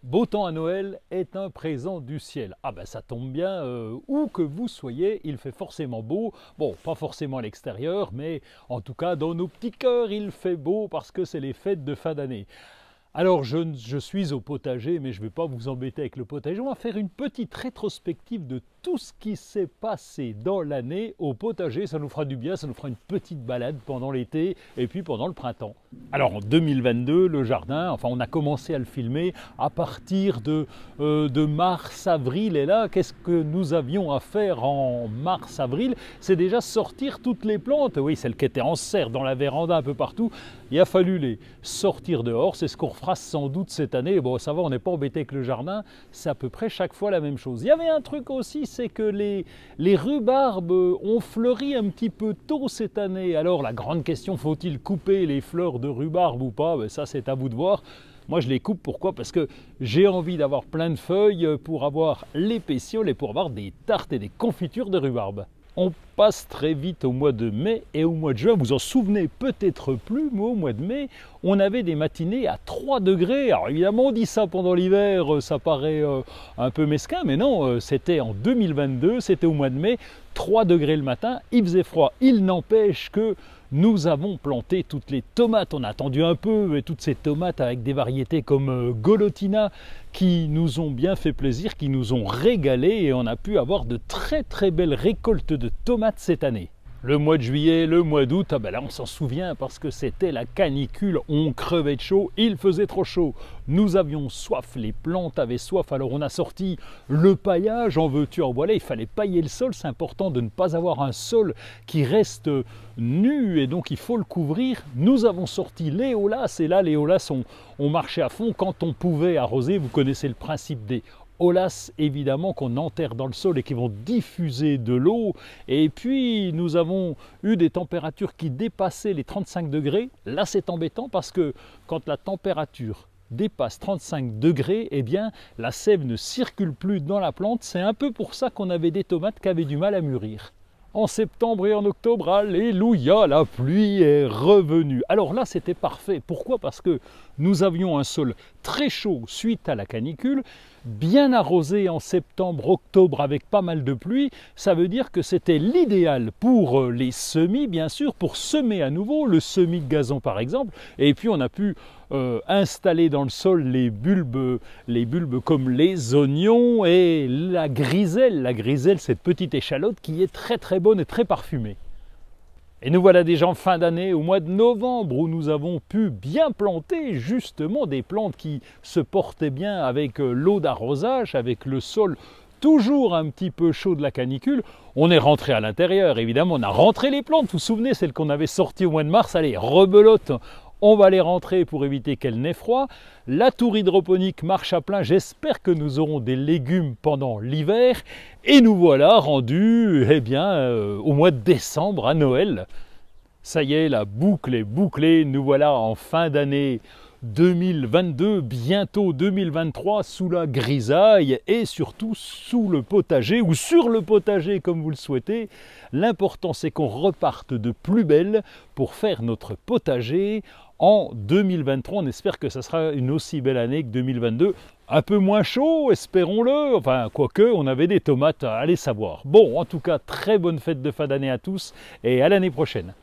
Beau temps à Noël est un présent du ciel. Ah ben ça tombe bien, où que vous soyez, il fait forcément beau. Bon, pas forcément à l'extérieur, mais en tout cas dans nos petits cœurs, il fait beau parce que c'est les fêtes de fin d'année. Alors je suis au potager, mais je ne vais pas vous embêter avec le potager. On va faire une petite rétrospective de tout ce qui s'est passé dans l'année au potager. Ça nous fera du bien, ça nous fera une petite balade pendant l'été et puis pendant le printemps. Alors en 2022, le jardin, enfin on a commencé à le filmer à partir de mars-avril. Et là, qu'est-ce que nous avions à faire en mars-avril? C'est déjà sortir toutes les plantes. Oui, celles qui étaient en serre dans la véranda un peu partout. Il a fallu les sortir dehors. C'est ce qu'on fera sans doute cette année. Bon, ça va, on n'est pas embêté avec le jardin. C'est à peu près chaque fois la même chose. Il y avait un truc aussi, c'est que les rhubarbes ont fleuri un petit peu tôt cette année. Alors la grande question, faut-il couper les fleurs de rhubarbe ou pas? Ben, ça, c'est à vous de voir. Moi, je les coupe. Pourquoi? Parce que j'ai envie d'avoir plein de feuilles pour avoir les pétioles et pour avoir des tartes et des confitures de rhubarbe. On passe très vite au mois de mai et au mois de juin. Vous en souvenez peut-être plus, mais au mois de mai, on avait des matinées à 3 degrés. Alors évidemment, on dit ça pendant l'hiver, ça paraît un peu mesquin, mais non, c'était en 2022, c'était au mois de mai, 3 degrés le matin, il faisait froid. Il n'empêche que nous avons planté toutes les tomates. On a attendu un peu, et toutes ces tomates avec des variétés comme Golotina qui nous ont bien fait plaisir, qui nous ont régalé, et on a pu avoir de très très belles récoltes de tomates cette année. Le mois de juillet, le mois d'août, ah ben là on s'en souvient parce que c'était la canicule, on crevait de chaud, il faisait trop chaud. Nous avions soif, les plantes avaient soif, alors on a sorti le paillage, en veux-tu en voilà, il fallait pailler le sol, c'est important de ne pas avoir un sol qui reste nu et donc il faut le couvrir. Nous avons sorti les holas et là les holas on marchait à fond quand on pouvait arroser, vous connaissez le principe des holas évidemment qu'on enterre dans le sol et qui vont diffuser de l'eau. Et puis nous avons eu des températures qui dépassaient les 35 degrés. Là c'est embêtant parce que quand la température dépasse 35 degrés, eh bien la sève ne circule plus dans la plante. C'est un peu pour ça qu'on avait des tomates qui avaient du mal à mûrir. En septembre et en octobre, alléluia, la pluie est revenue. Alors là, c'était parfait. Pourquoi? Parce que nous avions un sol très chaud suite à la canicule, bien arrosé en septembre, octobre avec pas mal de pluie. Ça veut dire que c'était l'idéal pour les semis, bien sûr, pour semer à nouveau, le semis de gazon par exemple. Et puis on a pu installer dans le sol les bulbes comme les oignons et la griselle. La griselle, cette petite échalote qui est très très bonne et très parfumée. Et nous voilà déjà en fin d'année, au mois de novembre, où nous avons pu bien planter justement des plantes qui se portaient bien avec l'eau d'arrosage, avec le sol toujours un petit peu chaud de la canicule. On est rentré à l'intérieur, évidemment, on a rentré les plantes. Vous vous souvenez, celles qu'on avait sorties au mois de mars, allez, rebelote, on va les rentrer pour éviter qu'elles n'aient froid. La tour hydroponique marche à plein. J'espère que nous aurons des légumes pendant l'hiver. Et nous voilà rendus au mois de décembre, à Noël. Ça y est, la boucle est bouclée. Nous voilà en fin d'année 2022, bientôt 2023, sous la grisaille et surtout sous le potager ou sur le potager comme vous le souhaitez. L'important c'est qu'on reparte de plus belle pour faire notre potager en 2023. On espère que ça sera une aussi belle année que 2022. Un peu moins chaud, espérons-le. Enfin, quoique, on avait des tomates, allez savoir. Bon, en tout cas, très bonne fête de fin d'année à tous et à l'année prochaine.